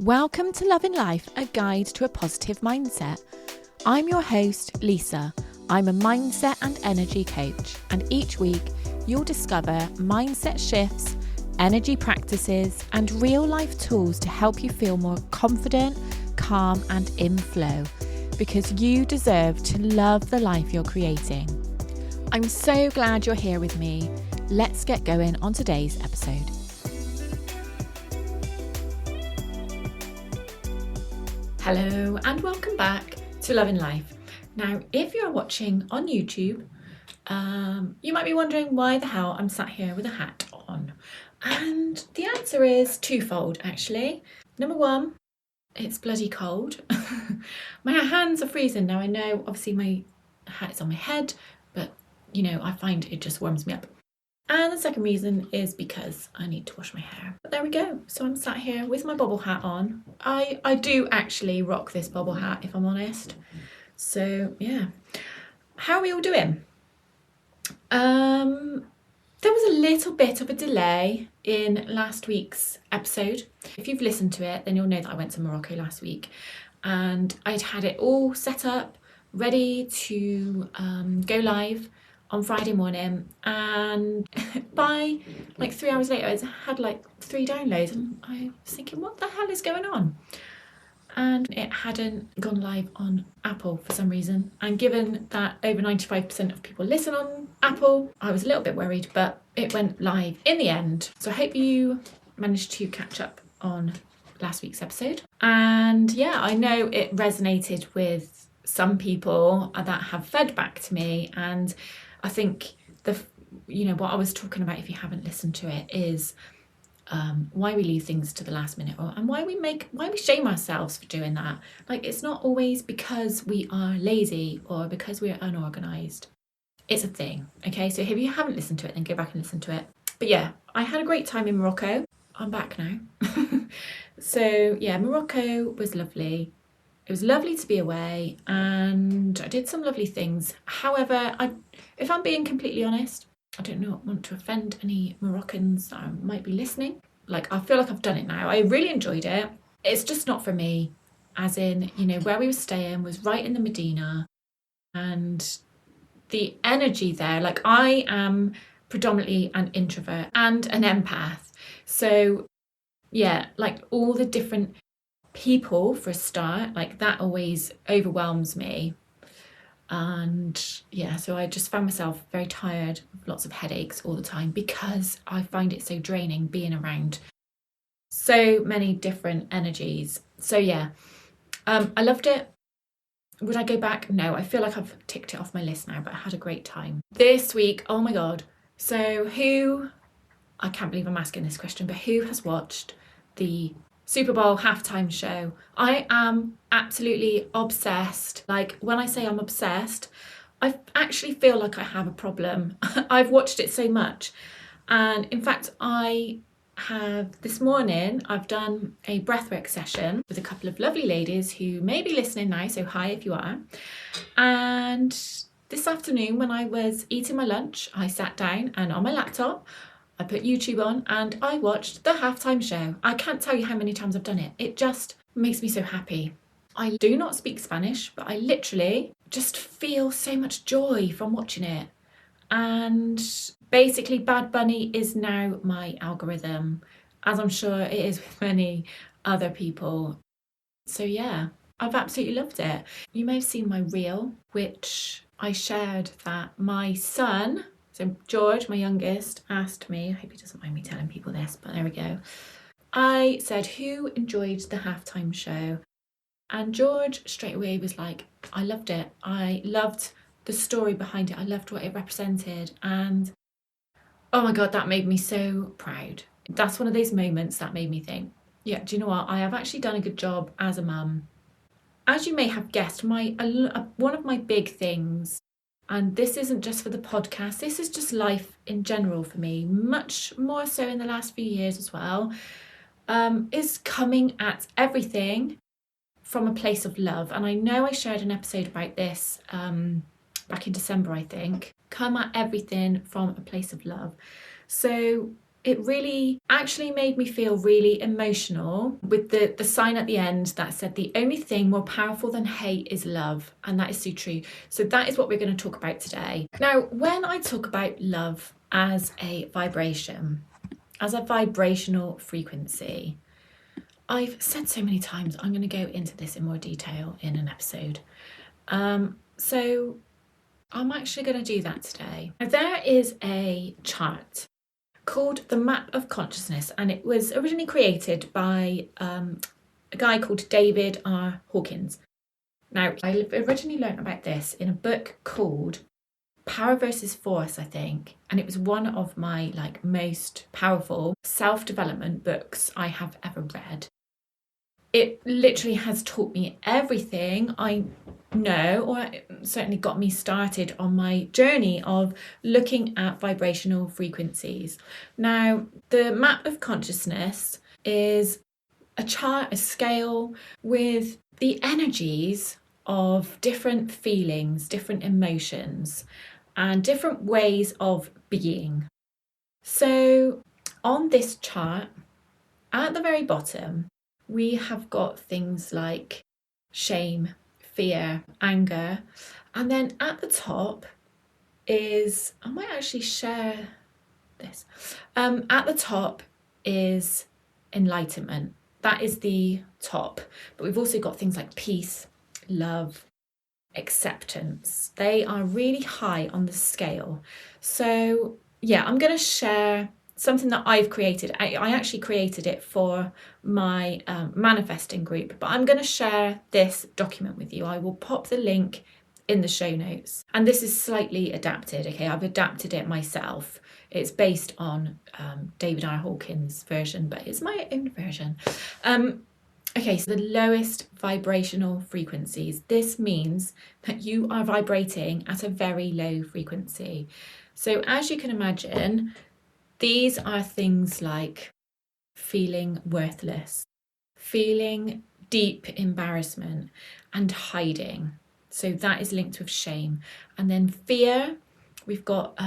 Welcome to Loving Life, a guide to a positive mindset. I'm your host, Lisa. I'm a mindset and energy coach, and each week you'll discover mindset shifts, energy practices, and real life tools to help you feel more confident, calm, and in flow, because you deserve to love the life you're creating. I'm so glad you're here with me. Let's get going on today's episode. Hello and welcome back to Loving Life. Now, if you're watching on YouTube, you might be wondering why the hell I'm sat here with a hat on. And the answer is twofold, actually. Number one, it's bloody cold. My hands are freezing. Now, I know obviously my hat is on my head, but I find it just warms me up. And the second reason is because I need to wash my hair. But there we go. So I'm sat here with my bobble hat on. I do actually rock this bobble hat, if I'm honest. So yeah. How are we all doing? There was a little bit of a delay in last week's episode. If you've listened to it, then you'll know that I went to Morocco last week. And I'd had it all set up, ready to go live on Friday morning, and by like 3 hours later I had like 3 downloads, and I was thinking, what the hell is going on? And it hadn't gone live on Apple for some reason, and given that over 95% of people listen on Apple, I was a little bit worried, but it went live in the end. So I hope you managed to catch up on last week's episode. And yeah, I know it resonated with some people that have fed back to me, and I think what I was talking about, if you haven't listened to it, is why we leave things to the last minute, and why we shame ourselves for doing that. Like, it's not always because we are lazy or because we are unorganized. It's a thing, okay? So if you haven't listened to it, then go back and listen to it. But yeah, I had a great time in Morocco. I'm back now. So yeah, Morocco was lovely. It was lovely to be away, and I did some lovely things. However, if I'm being completely honest, I don't want to offend any Moroccans that might be listening. Like, I feel like I've done it now. I really enjoyed it. It's just not for me. As in, where we were staying was right in the Medina, and the energy there, like, I am predominantly an introvert and an empath. So yeah, like all the different people for a start, like that always overwhelms me. And yeah, so I just found myself very tired, lots of headaches all the time, because I find it so draining being around so many different energies. So yeah, I loved it. Would I go back? No, I feel like I've ticked it off my list now, but I had a great time. This week, oh my God. So I can't believe I'm asking this question, but who has watched the Super Bowl halftime show? I am absolutely obsessed. Like, when I say I'm obsessed, I actually feel like I have a problem. I've watched it so much. And in fact, this morning, I've done a breathwork session with a couple of lovely ladies who may be listening now, so hi if you are. And this afternoon, when I was eating my lunch, I sat down and on my laptop, I put YouTube on and I watched the halftime show. I can't tell you how many times I've done it. It just makes me so happy. I do not speak Spanish, but I literally just feel so much joy from watching it. And basically, Bad Bunny is now my algorithm, as I'm sure it is with many other people. So yeah, I've absolutely loved it. You may have seen my reel, which I shared that my son, so George, my youngest, asked me, I hope he doesn't mind me telling people this, but there we go. I said, who enjoyed the halftime show? And George straight away was like, I loved it. I loved the story behind it. I loved what it represented. And oh my God, that made me so proud. That's one of those moments that made me think, yeah, do you know what? I have actually done a good job as a mum. As you may have guessed, one of my big things, and this isn't just for the podcast, this is just life in general for me, much more so in the last few years as well, is coming at everything from a place of love. And I know I shared an episode about this back in December, I think. Come at everything from a place of love. So it really actually made me feel really emotional with the sign at the end that said the only thing more powerful than hate is love. And that is so true. So that is what we're going to talk about today. Now, when I talk about love as a vibration, as a vibrational frequency, I've said so many times I'm going to go into this in more detail in an episode. So I'm actually going to do that today. Now, there is a chart called the Map of Consciousness, and it was originally created by a guy called David R. Hawkins. Now, I originally learned about this in a book called Power versus Force, I think, and it was one of my most powerful self-development books I have ever read. It literally has taught me everything I know, or it certainly got me started on my journey of looking at vibrational frequencies. Now, the Map of Consciousness is a chart, a scale with the energies of different feelings, different emotions, and different ways of being. So on this chart, at the very bottom, we have got things like shame, fear, anger, and then at the top is, I might actually share this, at the top is enlightenment. That is the top, but we've also got things like peace, love, acceptance. They are really high on the scale. So yeah, I'm going to share something that I've created. I actually created it for my manifesting group, but I'm going to share this document with you. I will pop the link in the show notes, and this is slightly adapted. Okay, I've adapted it myself. It's based on David R. Hawkins' version, but it's my own version. Okay, so the lowest vibrational frequencies. This means that you are vibrating at a very low frequency. So as you can imagine, these are things like feeling worthless, feeling deep embarrassment, and hiding. So that is linked with shame. And then fear, we've got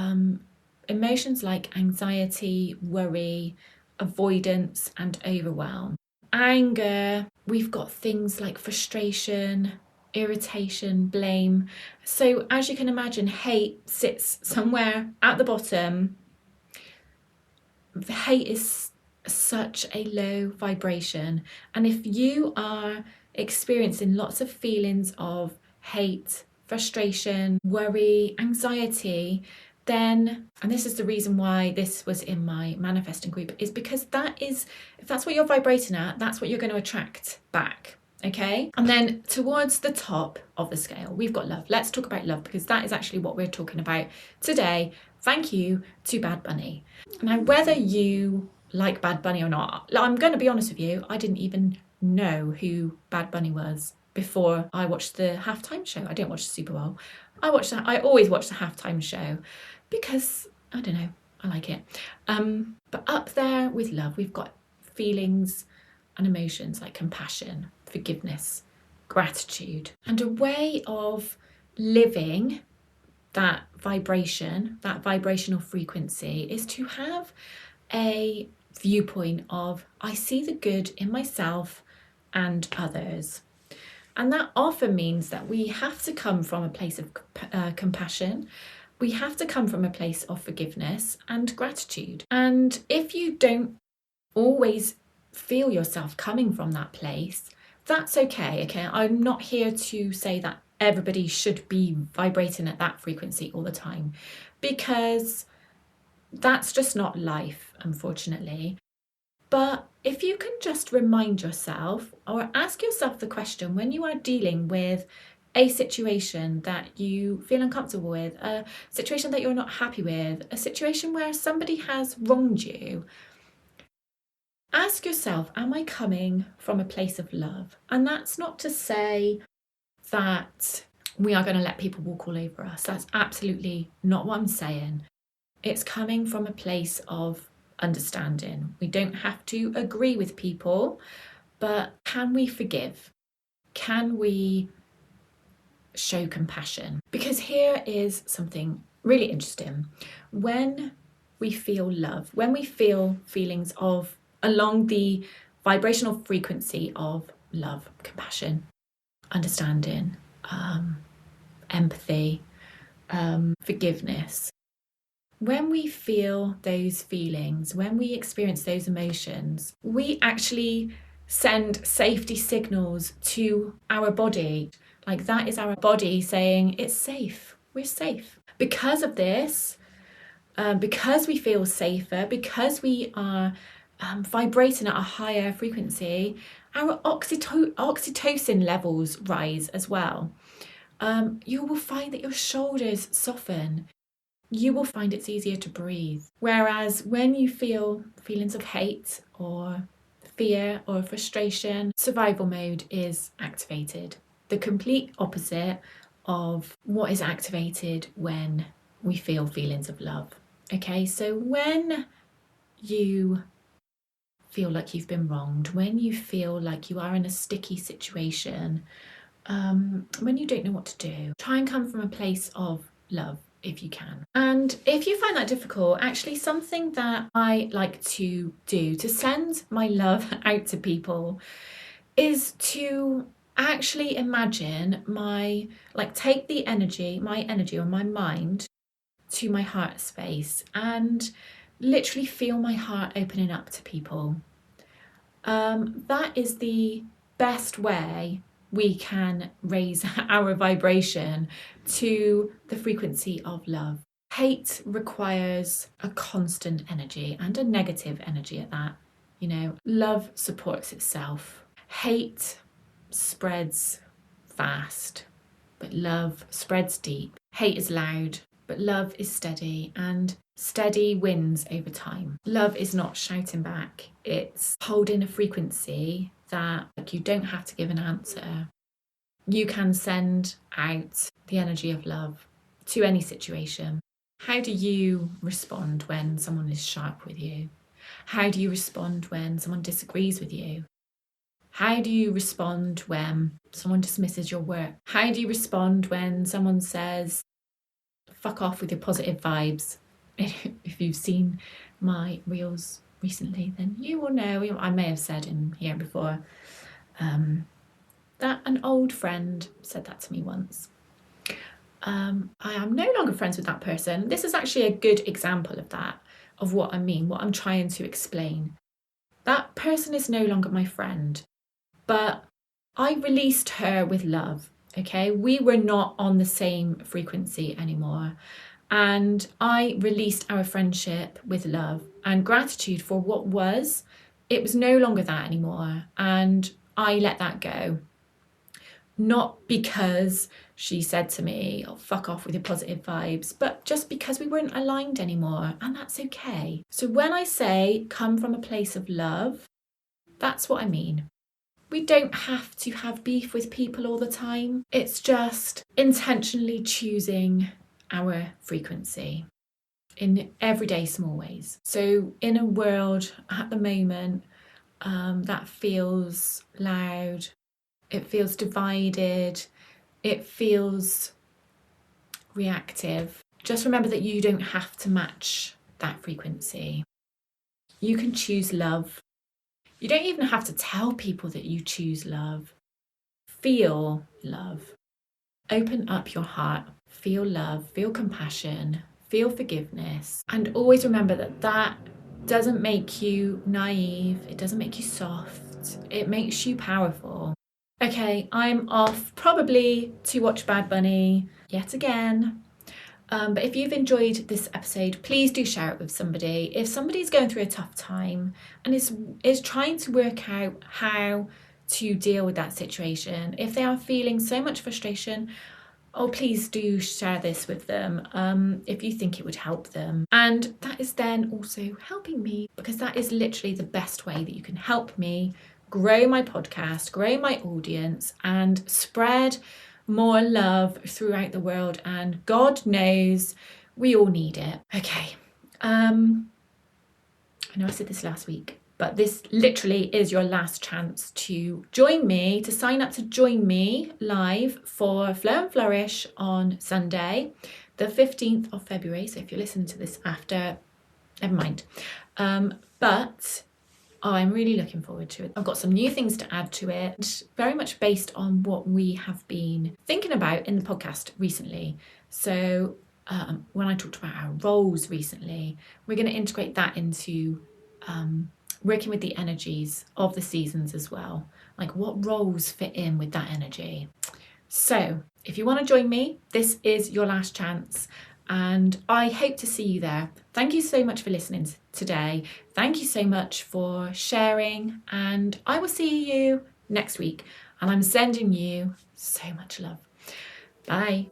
emotions like anxiety, worry, avoidance, and overwhelm. Anger, we've got things like frustration, irritation, blame. So as you can imagine, hate sits somewhere at the bottom. Hate is such a low vibration, and if you are experiencing lots of feelings of hate, frustration, worry, anxiety, then, and this is the reason why this was in my manifesting group, is because if that's what you're vibrating at, that's what you're going to attract back. Okay, and then towards the top of the scale, we've got love. Let's talk about love, because that is actually what we're talking about today. Thank you to Bad Bunny. Now, whether you like Bad Bunny or not, I'm going to be honest with you, I didn't even know who Bad Bunny was before I watched the halftime show. I didn't watch the Super Bowl. I always watch the halftime show because, I don't know, I like it. But up there with love, we've got feelings and emotions like compassion, forgiveness, gratitude, and a way of living that vibration, that vibrational frequency, is to have a viewpoint of, I see the good in myself and others. And that often means that we have to come from a place of compassion. We have to come from a place of forgiveness and gratitude. And if you don't always feel yourself coming from that place, that's okay. Okay, I'm not here to say that everybody should be vibrating at that frequency all the time, because that's just not life, unfortunately. But if you can just remind yourself, or ask yourself the question, when you are dealing with a situation that you feel uncomfortable with, a situation that you're not happy with, a situation where somebody has wronged you, ask yourself, am I coming from a place of love? And that's not to say that we are going to let people walk all over us. That's absolutely not what I'm saying. It's coming from a place of understanding. We don't have to agree with people, but can we forgive? Can we show compassion? Because here is something really interesting. When we feel love, when we feel feelings of along the vibrational frequency of love, compassion, understanding, empathy, forgiveness. When we feel those feelings, when we experience those emotions, we actually send safety signals to our body. Like that is our body saying it's safe, we're safe. Because of this, because we feel safer, because we are vibrating at a higher frequency, our oxytocin levels rise as well. You will find that your shoulders soften. You will find it's easier to breathe. Whereas when you feel feelings of hate or fear or frustration, survival mode is activated. The complete opposite of what is activated when we feel feelings of love. Okay, so when you feel like you've been wronged, when you feel like you are in a sticky situation, when you don't know what to do, try and come from a place of love if you can. And if you find that difficult, actually something that I like to do to send my love out to people is to actually imagine take the energy, my energy or my mind to my heart space and literally feel my heart opening up to people. That is the best way we can raise our vibration to the frequency of love. Hate requires a constant energy and a negative energy at that. You know, love supports itself. Hate spreads fast, but love spreads deep. Hate is loud, but love is steady, and steady wins over time. Love is not shouting back, it's holding a frequency that you don't have to give an answer. You can send out the energy of love to any situation. How do you respond when someone is sharp with you? How do you respond when someone disagrees with you? How do you respond when someone dismisses your work? How do you respond when someone says, fuck off with your positive vibes? If you've seen my reels recently, then you will know, I may have said in here before, that an old friend said that to me once. I am no longer friends with that person. This is actually a good example of that, of what I mean, what I'm trying to explain. That person is no longer my friend, but I released her with love, okay? We were not on the same frequency anymore. And I released our friendship with love and gratitude for what was. It was no longer that anymore. And I let that go. Not because she said to me, oh, fuck off with your positive vibes, but just because we weren't aligned anymore. And that's okay. So when I say come from a place of love, that's what I mean. We don't have to have beef with people all the time. It's just intentionally choosing our frequency in everyday small ways. So in a world at the moment that feels loud, it feels divided, it feels reactive, just remember that you don't have to match that frequency. You can choose love. You don't even have to tell people that you choose love. Feel love. Open up your heart. Feel love, feel compassion, feel forgiveness. And always remember that that doesn't make you naive. It doesn't make you soft. It makes you powerful. Okay, I'm off probably to watch Bad Bunny yet again. But if you've enjoyed this episode, please do share it with somebody. If somebody's going through a tough time and is trying to work out how to deal with that situation, if they are feeling so much frustration, oh, please do share this with them if you think it would help them. And that is then also helping me, because that is literally the best way that you can help me grow my podcast, grow my audience, and spread more love throughout the world. And God knows we all need it. Okay. I know I said this last week, but this literally is your last chance to join me, to sign up to join me live for Flow and Flourish on Sunday, the 15th of February. So if you're listening to this after, never mind. But I'm really looking forward to it. I've got some new things to add to it, very much based on what we have been thinking about in the podcast recently. So when I talked about our roles recently, we're going to integrate that into working with the energies of the seasons as well. Like what roles fit in with that energy. So if you want to join me, this is your last chance. And I hope to see you there. Thank you so much for listening today. Thank you so much for sharing. And I will see you next week. And I'm sending you so much love. Bye.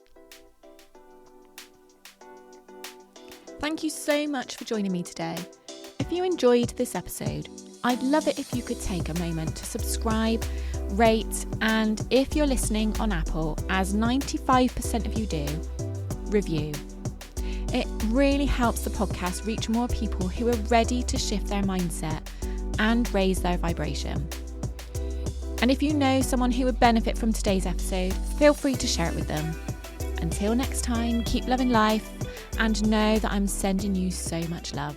Thank you so much for joining me today. If you enjoyed this episode, I'd love it if you could take a moment to subscribe, rate, and if you're listening on Apple, as 95% of you do, review. It really helps the podcast reach more people who are ready to shift their mindset and raise their vibration. And if you know someone who would benefit from today's episode, feel free to share it with them. Until next time, keep loving life and know that I'm sending you so much love.